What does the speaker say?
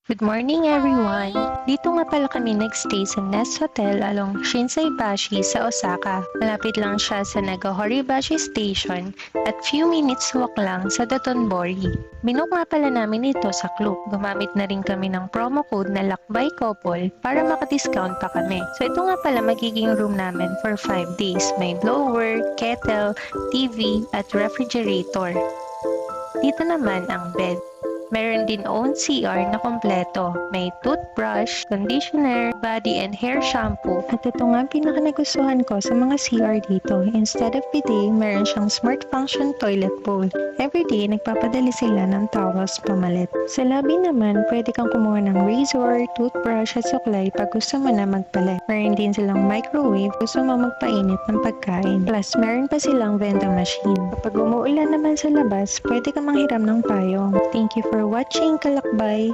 Good morning everyone! Dito nga pala kami nagstay sa Nest Hotel along Shinsaibashi sa Osaka. Malapit lang siya sa Nagahoribashi Station at few minutes walk lang sa Dotonbori. Binook nga pala namin ito sa Klook. Gumamit na rin kami ng promo code na Lakbay Couple para maka-discount pa kami. So ito nga pala magiging room namin for 5 days. May blower, kettle, TV at refrigerator. Dito naman ang bed. Meron din own CR na kompleto. May toothbrush, conditioner, body and hair shampoo. At ito nga ang pinaka nagustuhan ko sa mga CR dito. Instead of bidet, meron siyang smart function toilet bowl. Everyday, nagpapadali sila ng towels pamalit. Sa lobby naman, pwede kang kumuha ng razor, toothbrush at suklay pag gusto mo na magpalit. Meron din silang microwave gusto mo magpainit ng pagkain. Plus, meron pa silang vending machine. Kapag umuulan naman sa labas, pwede kang manghiram ng payong. Thank you for watching, Kalakbay!